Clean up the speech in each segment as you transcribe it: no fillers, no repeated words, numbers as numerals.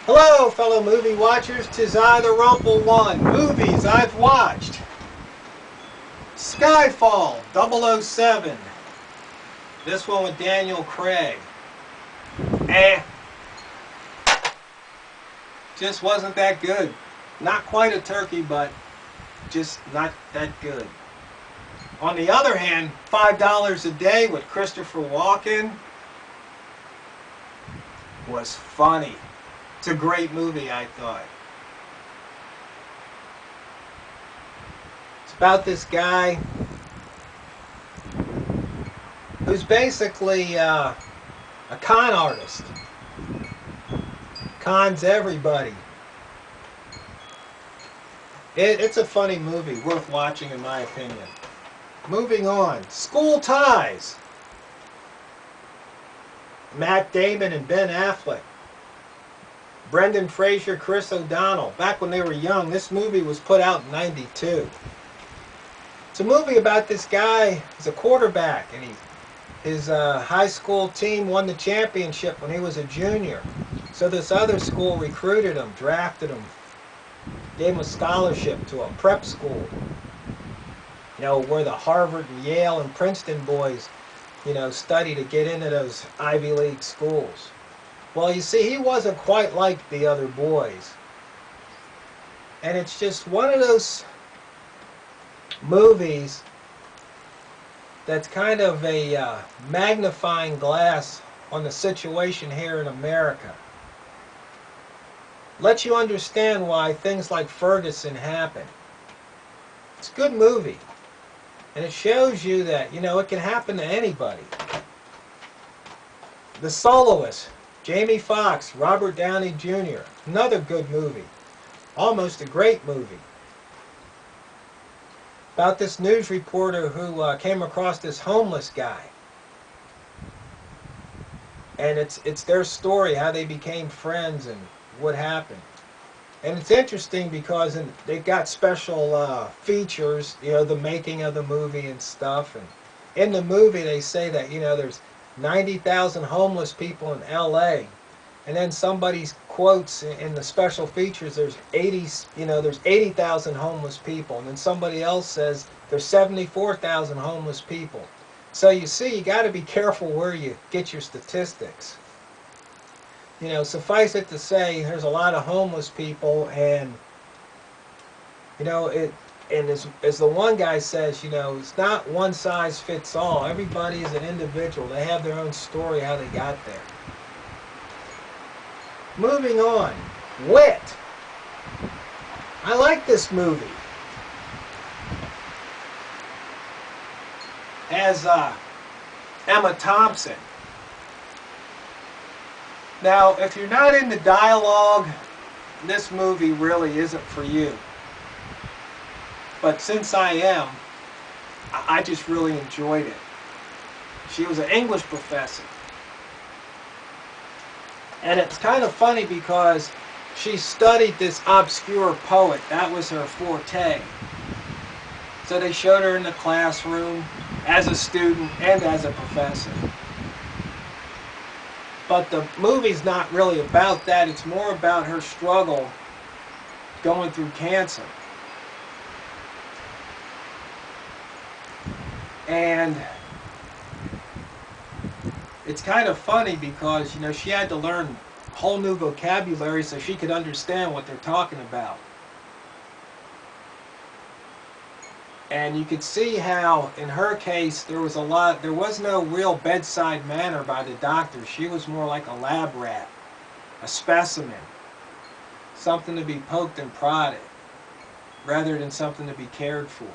Hello, fellow movie watchers. 'Tis I, the Rumple One. Movies I've watched. Skyfall, 007. This one with Daniel Craig. Just wasn't that good. Not quite a turkey, but just not that good. On the other hand, $5 a Day with Christopher Walken was funny. It's a great movie, I thought. It's about this guy who's basically a con artist. Cons everybody. It's a funny movie, worth watching in my opinion. Moving on. School Ties. Matt Damon and Ben Affleck. Brendan Fraser, Chris O'Donnell. Back when they were young, this movie was put out in '92. It's a movie about this guy. He's a quarterback, and his high school team won the championship when he was a junior. So this other school recruited him, drafted him, gave him a scholarship to a prep school. You know, where the Harvard and Yale and Princeton boys, you know, study to get into those Ivy League schools. Well, you see, he wasn't quite like the other boys. And it's just one of those movies that's kind of a magnifying glass on the situation here in America. Lets you understand why things like Ferguson happen. It's a good movie. And it shows you that, you know, it can happen to anybody. The Soloist. Jamie Foxx, Robert Downey Jr. Another good movie. Almost a great movie. About this news reporter who came across this homeless guy. And it's their story, how they became friends and what happened. And it's interesting because they've got special features, you know, the making of the movie and stuff. And in the movie they say that, you know, there's 90,000 homeless people in LA, and then somebody quotes in the special features there's 80,000 homeless people, and then somebody else says there's 74,000 homeless people. So you see, you got to be careful where you get your statistics. You know, suffice it to say, there's a lot of homeless people, and you know And as the one guy says, you know, it's not one size fits all. Everybody is an individual. They have their own story how they got there. Moving on. Wit. I like this movie. As Emma Thompson. Now, if you're not into dialogue, this movie really isn't for you. But since I am, I just really enjoyed it. She was an English professor. And it's kind of funny because she studied this obscure poet. That was her forte. So they showed her in the classroom as a student and as a professor. But the movie's not really about that. It's more about her struggle going through cancer. And it's kind of funny because, you know, she had to learn whole new vocabulary so she could understand what they're talking about. And you could see how, in her case, there was no real bedside manner by the doctor. She was more like a lab rat, a specimen, something to be poked and prodded, rather than something to be cared for.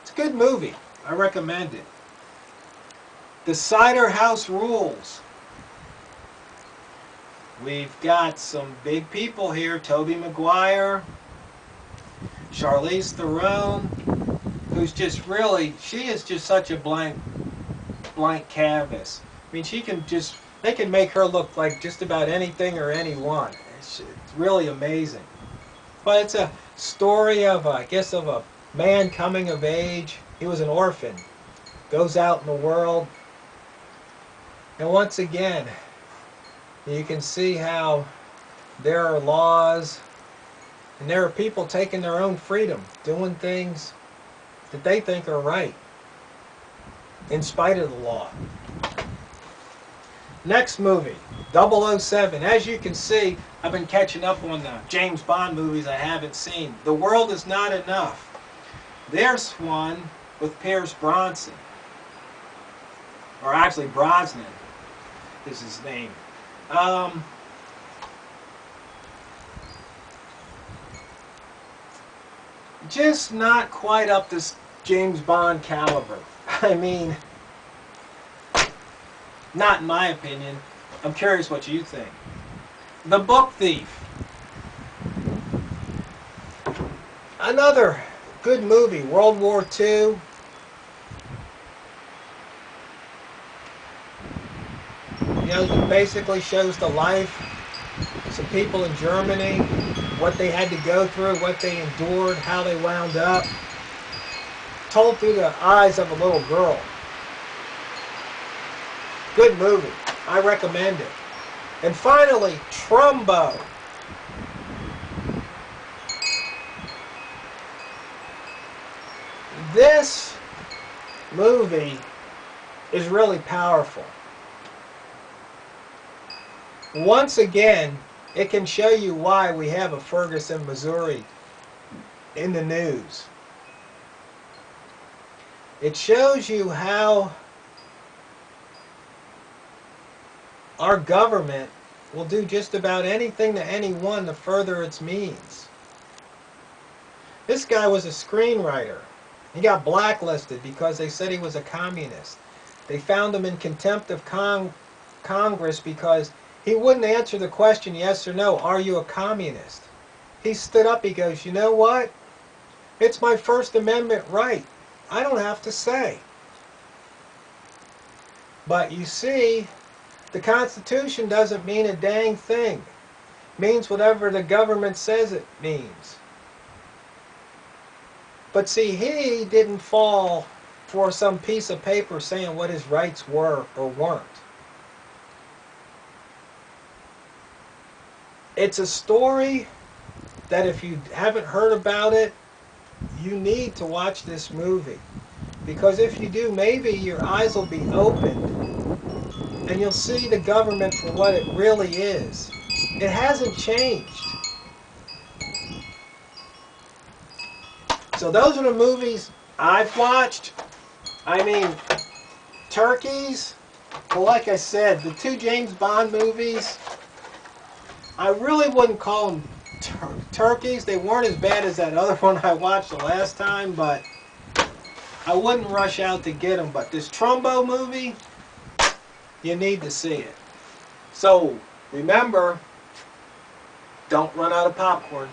It's a good movie. I recommend it. The Cider House Rules. We've got some big people here. Tobey Maguire, Charlize Theron, who's just really, she is just such a blank canvas. I mean, they can make her look like just about anything or anyone. It's really amazing. But it's a story of, I guess, of a man coming of age. He was an orphan, goes out in the world, and once again, you can see how there are laws, and there are people taking their own freedom, doing things that they think are right, in spite of the law. Next movie, 007. As you can see, I've been catching up on the James Bond movies I haven't seen. The World Is Not Enough. There's one with Pierce Bronson. Or actually, Brosnan is his name. Just not quite up this James Bond caliber. I mean, not in my opinion. I'm curious what you think. The Book Thief. Another good movie. World War II. You know, it basically shows the life of some people in Germany, what they had to go through, what they endured, how they wound up. Told through the eyes of a little girl. Good movie. I recommend it. And finally, Trumbo. This movie is really powerful. Once again, it can show you why we have a Ferguson, Missouri in the news. It shows you how our government will do just about anything to anyone to further its means. This guy was a screenwriter. He got blacklisted because they said he was a communist. They found him in contempt of Congress because he wouldn't answer the question yes or no, are you a communist? He stood up, he goes, you know what? It's my First Amendment right. I don't have to say. But you see, the Constitution doesn't mean a dang thing. It means whatever the government says it means. But see, he didn't fall for some piece of paper saying what his rights were or weren't. It's a story that if you haven't heard about it, you need to watch this movie. Because if you do, maybe your eyes will be opened and you'll see the government for what it really is. It hasn't changed. So those are the movies I've watched. I mean, turkeys. Well, like I said, the two James Bond movies, I really wouldn't call them turkeys. They weren't as bad as that other one I watched the last time, but I wouldn't rush out to get them. But this Trumbo movie, you need to see it. So remember, don't run out of popcorn.